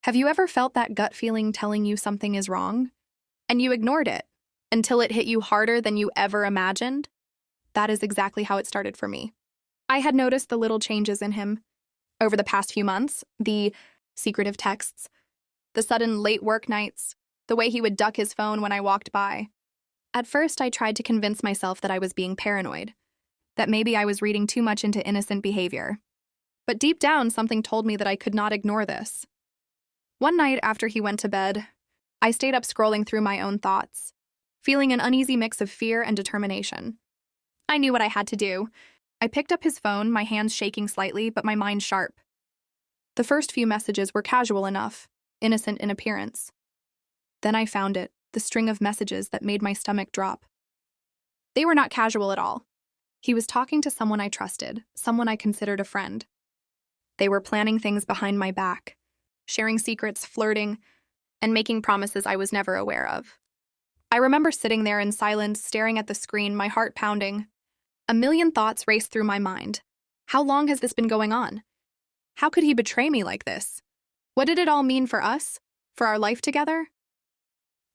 Have you ever felt that gut feeling telling you something is wrong? And you ignored it until it hit you harder than you ever imagined? That is exactly how it started for me. I had noticed the little changes in him over the past few months, the secretive texts, the sudden late work nights, the way he would duck his phone when I walked by. At first, I tried to convince myself that I was being paranoid, that maybe I was reading too much into innocent behavior. But deep down, something told me that I could not ignore this. One night after he went to bed, I stayed up scrolling through my own thoughts, feeling an uneasy mix of fear and determination. I knew what I had to do. I picked up his phone, my hands shaking slightly, but my mind sharp. The first few messages were casual enough, innocent in appearance. Then I found it, the string of messages that made my stomach drop. They were not casual at all. He was talking to someone I trusted, someone I considered a friend. They were planning things behind my back, sharing secrets, flirting, and making promises I was never aware of. I remember sitting there in silence, staring at the screen, my heart pounding. A million thoughts raced through my mind. How long has this been going on? How could he betray me like this? What did it all mean for us? For our life together?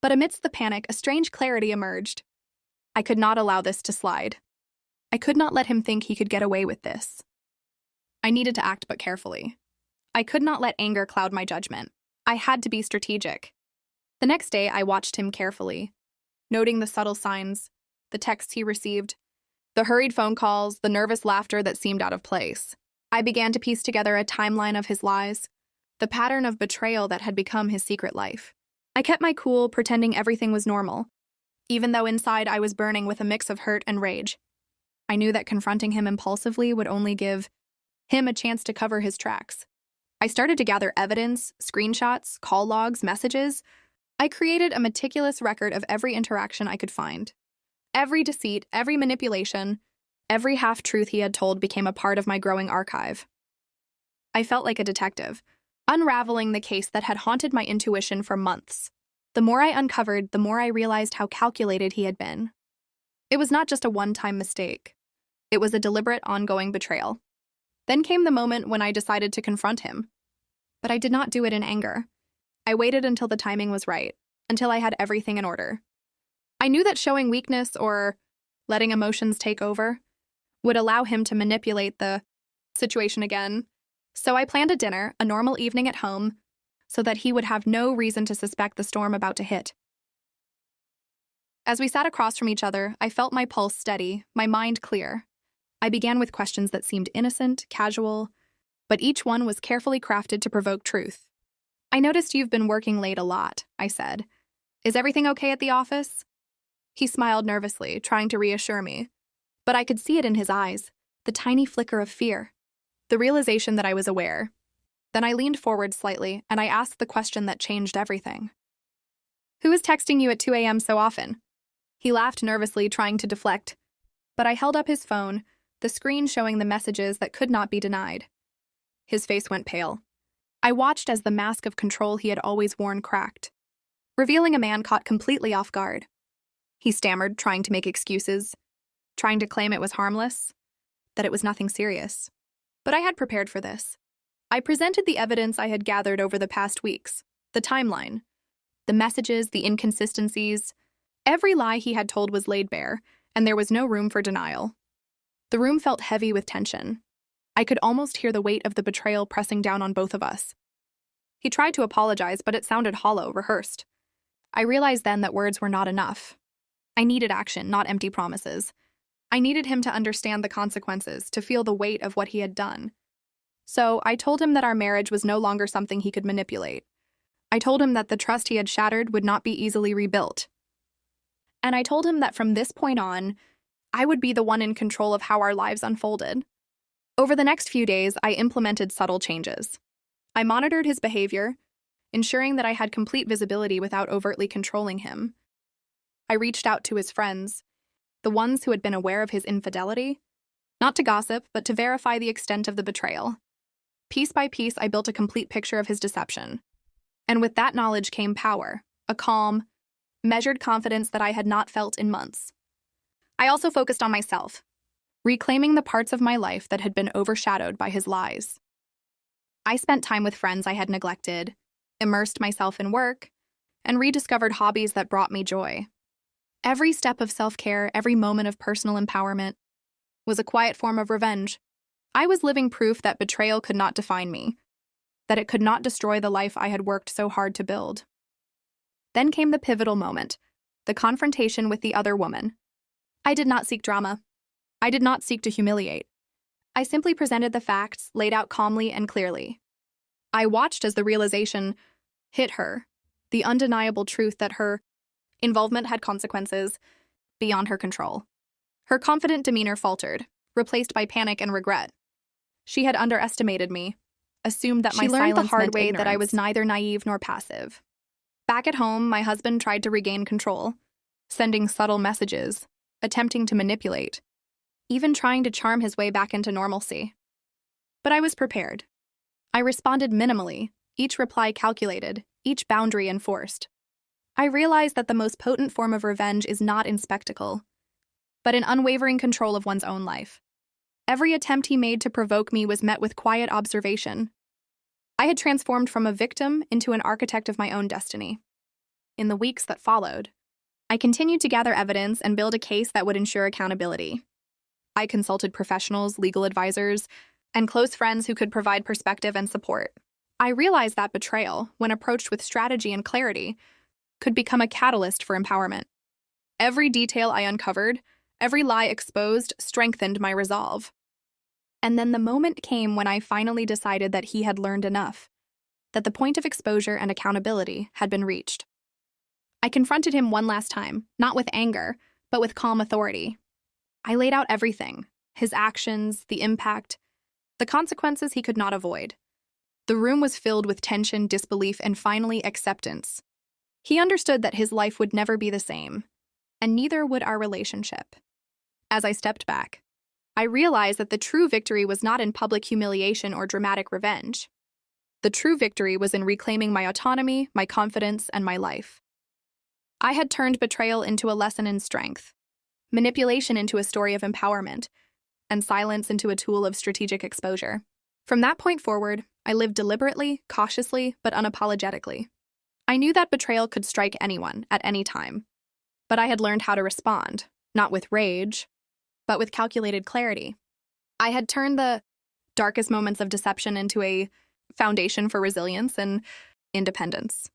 But amidst the panic, a strange clarity emerged. I could not allow this to slide. I could not let him think he could get away with this. I needed to act, but carefully. I could not let anger cloud my judgment. I had to be strategic. The next day, I watched him carefully, noting the subtle signs, the texts he received, the hurried phone calls, the nervous laughter that seemed out of place. I began to piece together a timeline of his lies, the pattern of betrayal that had become his secret life. I kept my cool, pretending everything was normal, even though inside I was burning with a mix of hurt and rage. I knew that confronting him impulsively would only give him a chance to cover his tracks. I started to gather evidence, screenshots, call logs, messages. I created a meticulous record of every interaction I could find. Every deceit, every manipulation, every half-truth he had told became a part of my growing archive. I felt like a detective, unraveling the case that had haunted my intuition for months. The more I uncovered, the more I realized how calculated he had been. It was not just a one-time mistake. It was a deliberate, ongoing betrayal. Then came the moment when I decided to confront him. But I did not do it in anger. I waited until the timing was right, until I had everything in order. I knew that showing weakness or letting emotions take over would allow him to manipulate the situation again. So I planned a dinner, a normal evening at home, so that he would have no reason to suspect the storm about to hit. As we sat across from each other, I felt my pulse steady, my mind clear. I began with questions that seemed innocent, casual, but each one was carefully crafted to provoke truth. "I noticed you've been working late a lot," I said. "Is everything okay at the office?" He smiled nervously, trying to reassure me. But I could see it in his eyes, the tiny flicker of fear, the realization that I was aware. Then I leaned forward slightly, and I asked the question that changed everything. "Who is texting you at 2 a.m. so often?" He laughed nervously, trying to deflect. But I held up his phone, the screen showing the messages that could not be denied. His face went pale. I watched as the mask of control he had always worn cracked, revealing a man caught completely off guard. He stammered, trying to make excuses, trying to claim it was harmless, that it was nothing serious. But I had prepared for this. I presented the evidence I had gathered over the past weeks, the timeline, the messages, the inconsistencies. Every lie he had told was laid bare, and there was no room for denial. The room felt heavy with tension. I could almost hear the weight of the betrayal pressing down on both of us. He tried to apologize, but it sounded hollow, rehearsed. I realized then that words were not enough. I needed action, not empty promises. I needed him to understand the consequences, to feel the weight of what he had done. So I told him that our marriage was no longer something he could manipulate. I told him that the trust he had shattered would not be easily rebuilt. And I told him that from this point on, I would be the one in control of how our lives unfolded. Over the next few days, I implemented subtle changes. I monitored his behavior, ensuring that I had complete visibility without overtly controlling him. I reached out to his friends, the ones who had been aware of his infidelity, not to gossip, but to verify the extent of the betrayal. Piece by piece, I built a complete picture of his deception. And with that knowledge came power, a calm, measured confidence that I had not felt in months. I also focused on myself, reclaiming the parts of my life that had been overshadowed by his lies. I spent time with friends I had neglected, immersed myself in work, and rediscovered hobbies that brought me joy. Every step of self-care, every moment of personal empowerment was a quiet form of revenge. I was living proof that betrayal could not define me, that it could not destroy the life I had worked so hard to build. Then came the pivotal moment, the confrontation with the other woman. I did not seek drama. I did not seek to humiliate. I simply presented the facts, laid out calmly and clearly. I watched as the realization hit her, the undeniable truth that her involvement had consequences beyond her control. Her confident demeanor faltered, replaced by panic and regret. She had underestimated me, assumed that my silence meant ignorance. She learned the hard way that I was neither naive nor passive. Back at home, my husband tried to regain control, sending subtle messages, attempting to manipulate, even trying to charm his way back into normalcy. But I was prepared. I responded minimally, each reply calculated, each boundary enforced. I realized that the most potent form of revenge is not in spectacle, but in unwavering control of one's own life. Every attempt he made to provoke me was met with quiet observation. I had transformed from a victim into an architect of my own destiny. In the weeks that followed, I continued to gather evidence and build a case that would ensure accountability. I consulted professionals, legal advisors, and close friends who could provide perspective and support. I realized that betrayal, when approached with strategy and clarity, could become a catalyst for empowerment. Every detail I uncovered, every lie exposed, strengthened my resolve. And then the moment came when I finally decided that he had learned enough, that the point of exposure and accountability had been reached. I confronted him one last time, not with anger, but with calm authority. I laid out everything, his actions, the impact, the consequences he could not avoid. The room was filled with tension, disbelief, and finally acceptance. He understood that his life would never be the same, and neither would our relationship. As I stepped back, I realized that the true victory was not in public humiliation or dramatic revenge. The true victory was in reclaiming my autonomy, my confidence, and my life. I had turned betrayal into a lesson in strength, manipulation into a story of empowerment, and silence into a tool of strategic exposure. From that point forward, I lived deliberately, cautiously, but unapologetically. I knew that betrayal could strike anyone at any time, but I had learned how to respond, not with rage, but with calculated clarity. I had turned the darkest moments of deception into a foundation for resilience and independence.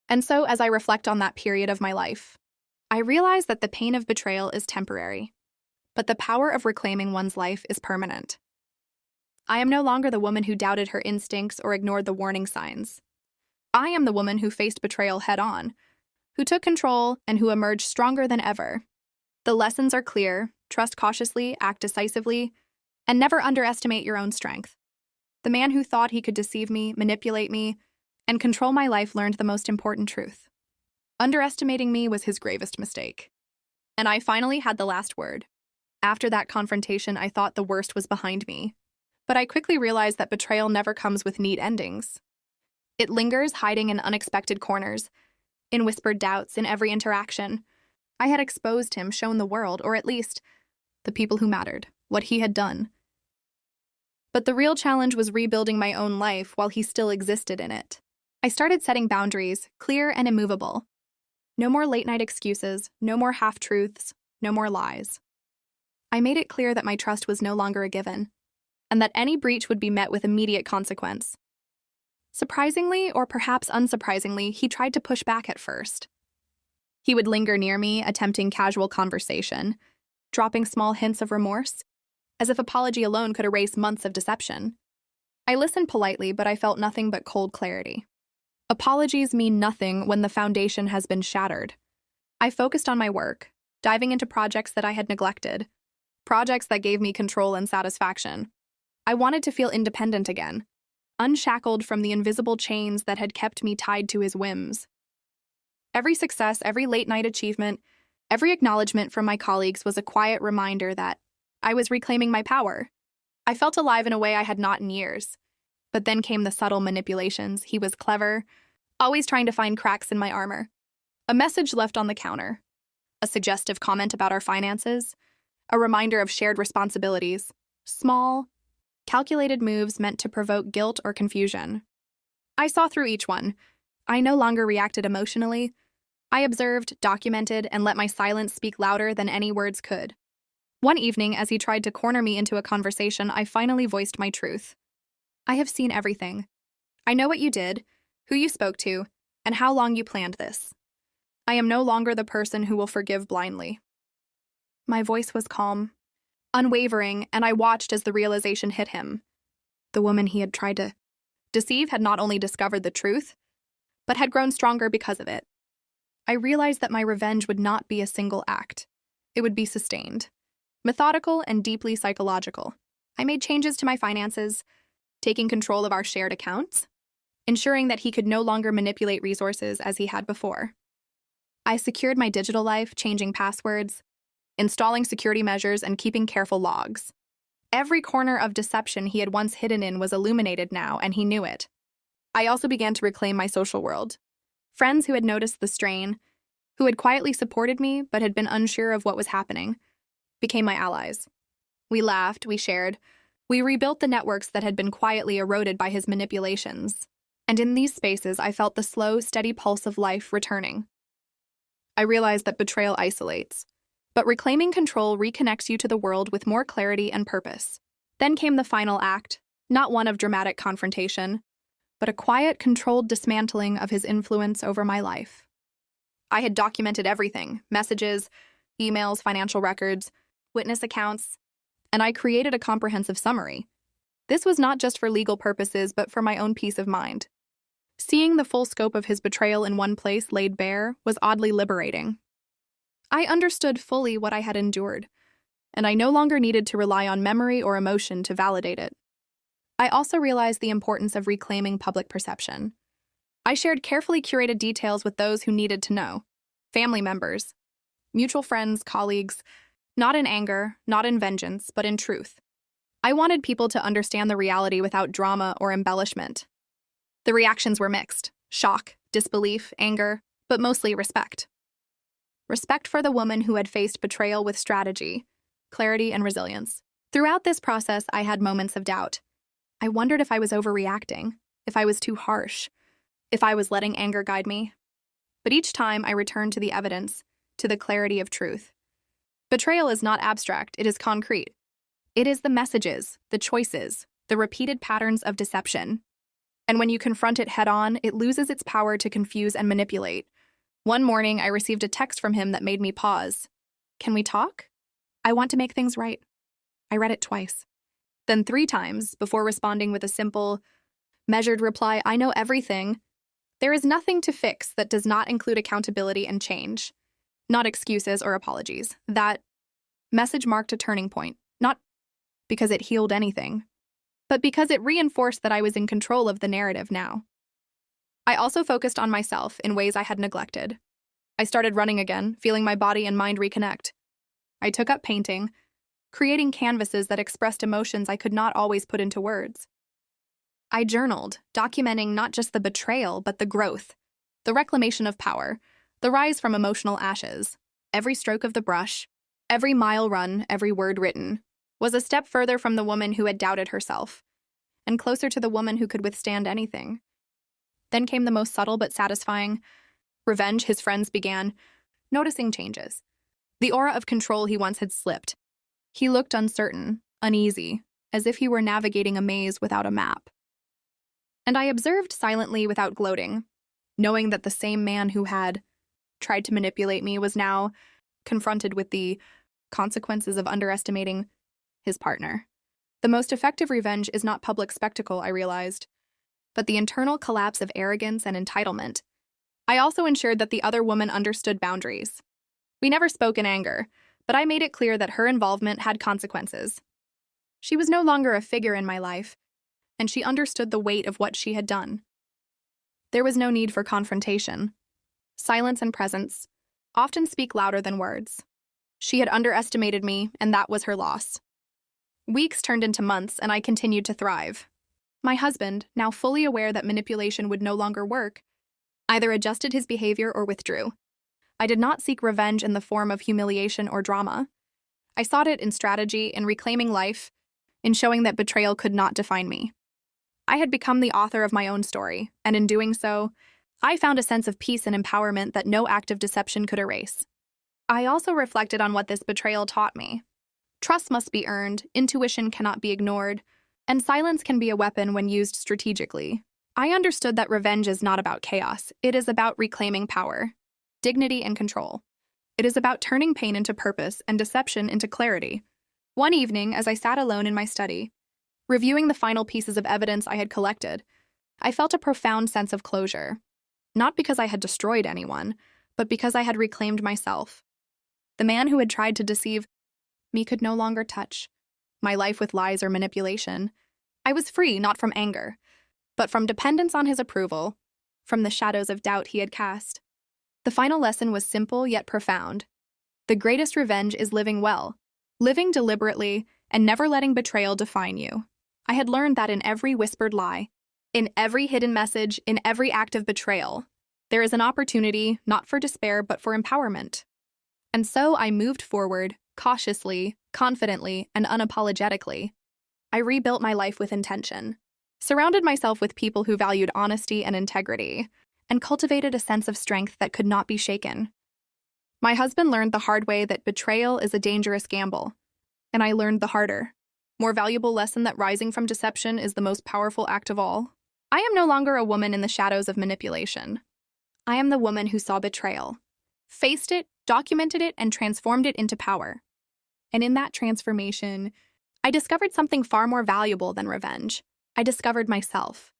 And so, as I reflect on that period of my life, I realize that the pain of betrayal is temporary, but the power of reclaiming one's life is permanent. I am no longer the woman who doubted her instincts or ignored the warning signs. I am the woman who faced betrayal head-on, who took control, and who emerged stronger than ever. The lessons are clear: trust cautiously, act decisively, and never underestimate your own strength. The man who thought he could deceive me, manipulate me, and control my life learned the most important truth. Underestimating me was his gravest mistake. And I finally had the last word. After that confrontation, I thought the worst was behind me. But I quickly realized that betrayal never comes with neat endings. It lingers, hiding in unexpected corners, in whispered doubts, in every interaction. I had exposed him, shown the world, or at least the people who mattered, what he had done. But the real challenge was rebuilding my own life while he still existed in it. I started setting boundaries, clear and immovable. No more late-night excuses, no more half-truths, no more lies. I made it clear that my trust was no longer a given, and that any breach would be met with immediate consequence. Surprisingly, or perhaps unsurprisingly, he tried to push back at first. He would linger near me, attempting casual conversation, dropping small hints of remorse, as if apology alone could erase months of deception. I listened politely, but I felt nothing but cold clarity. Apologies mean nothing when the foundation has been shattered. I focused on my work, diving into projects that I had neglected, projects that gave me control and satisfaction. I wanted to feel independent again, unshackled from the invisible chains that had kept me tied to his whims. Every success, every late-night achievement, every acknowledgement from my colleagues was a quiet reminder that I was reclaiming my power. I felt alive in a way I had not in years. But then came the subtle manipulations. He was clever, always trying to find cracks in my armor. A message left on the counter, a suggestive comment about our finances, a reminder of shared responsibilities, small, calculated moves meant to provoke guilt or confusion. I saw through each one, I no longer reacted emotionally. I observed, documented, and let my silence speak louder than any words could. One evening, as he tried to corner me into a conversation, I finally voiced my truth. I have seen everything. I know what you did, who you spoke to, and how long you planned this. I am no longer the person who will forgive blindly. My voice was calm, unwavering, and I watched as the realization hit him. The woman he had tried to deceive had not only discovered the truth, but had grown stronger because of it. I realized that my revenge would not be a single act. It would be sustained, methodical, and deeply psychological. I made changes to my finances, taking control of our shared accounts, ensuring that he could no longer manipulate resources as he had before. I secured my digital life, changing passwords, installing security measures, and keeping careful logs. Every corner of deception he had once hidden in was illuminated now, and he knew it. I also began to reclaim my social world. Friends who had noticed the strain, who had quietly supported me but had been unsure of what was happening, became my allies. We laughed, we shared, we rebuilt the networks that had been quietly eroded by his manipulations. And in these spaces, I felt the slow, steady pulse of life returning. I realized that betrayal isolates, but reclaiming control reconnects you to the world with more clarity and purpose. Then came the final act, not one of dramatic confrontation, but a quiet, controlled dismantling of his influence over my life. I had documented everything: messages, emails, financial records, witness accounts, and I created a comprehensive summary. This was not just for legal purposes, but for my own peace of mind. Seeing the full scope of his betrayal in one place laid bare was oddly liberating. I understood fully what I had endured, and I no longer needed to rely on memory or emotion to validate it. I also realized the importance of reclaiming public perception. I shared carefully curated details with those who needed to know: family members, mutual friends, colleagues, not in anger, not in vengeance, but in truth. I wanted people to understand the reality without drama or embellishment. The reactions were mixed: shock, disbelief, anger, but mostly respect. Respect for the woman who had faced betrayal with strategy, clarity, and resilience. Throughout this process, I had moments of doubt. I wondered if I was overreacting, if I was too harsh, if I was letting anger guide me. But each time I returned to the evidence, to the clarity of truth. Betrayal is not abstract, it is concrete. It is the messages, the choices, the repeated patterns of deception. And when you confront it head-on, it loses its power to confuse and manipulate. One morning, I received a text from him that made me pause. "Can we talk? I want to make things right." I read it twice, then 3 times, before responding with a simple, measured reply: "I know everything. There is nothing to fix that does not include accountability and change, not excuses or apologies." That message marked a turning point, not because it healed anything, but because it reinforced that I was in control of the narrative now. I also focused on myself in ways I had neglected. I started running again, feeling my body and mind reconnect. I took up painting, creating canvases that expressed emotions I could not always put into words. I journaled, documenting not just the betrayal, but the growth, the reclamation of power, the rise from emotional ashes. Every stroke of the brush, every mile run, every word written, was a step further from the woman who had doubted herself, and closer to the woman who could withstand anything. Then came the most subtle but satisfying revenge. His friends began noticing changes. The aura of control he once had slipped. He looked uncertain, uneasy, as if he were navigating a maze without a map. And I observed silently without gloating, knowing that the same man who had tried to manipulate me was now confronted with the consequences of underestimating his partner. The most effective revenge is not public spectacle, I realized, but the internal collapse of arrogance and entitlement. I also ensured that the other woman understood boundaries. We never spoke in anger, but I made it clear that her involvement had consequences. She was no longer a figure in my life, and she understood the weight of what she had done. There was no need for confrontation. Silence and presence often speak louder than words. She had underestimated me, and that was her loss. Weeks turned into months, and I continued to thrive. My husband, now fully aware that manipulation would no longer work, either adjusted his behavior or withdrew. I did not seek revenge in the form of humiliation or drama. I sought it in strategy, in reclaiming life, in showing that betrayal could not define me. I had become the author of my own story, and in doing so, I found a sense of peace and empowerment that no act of deception could erase. I also reflected on what this betrayal taught me. Trust must be earned, intuition cannot be ignored, and silence can be a weapon when used strategically. I understood that revenge is not about chaos. It is about reclaiming power, dignity, and control. It is about turning pain into purpose and deception into clarity. One evening, as I sat alone in my study, reviewing the final pieces of evidence I had collected, I felt a profound sense of closure. Not because I had destroyed anyone, but because I had reclaimed myself. The man who had tried to deceive me could no longer touch my life with lies or manipulation. I was free not from anger, but from dependence on his approval, from the shadows of doubt he had cast. The final lesson was simple yet profound. The greatest revenge is living well, living deliberately, and never letting betrayal define you. I had learned that in every whispered lie, in every hidden message, in every act of betrayal, there is an opportunity not for despair but for empowerment. And so I moved forward, cautiously, confidently, and unapologetically. I rebuilt my life with intention, surrounded myself with people who valued honesty and integrity, and cultivated a sense of strength that could not be shaken. My husband learned the hard way that betrayal is a dangerous gamble, and I learned the harder, more valuable lesson that rising from deception is the most powerful act of all. I am no longer a woman in the shadows of manipulation. I am the woman who saw betrayal, faced it, documented it, and transformed it into power. And in that transformation, I discovered something far more valuable than revenge. I discovered myself.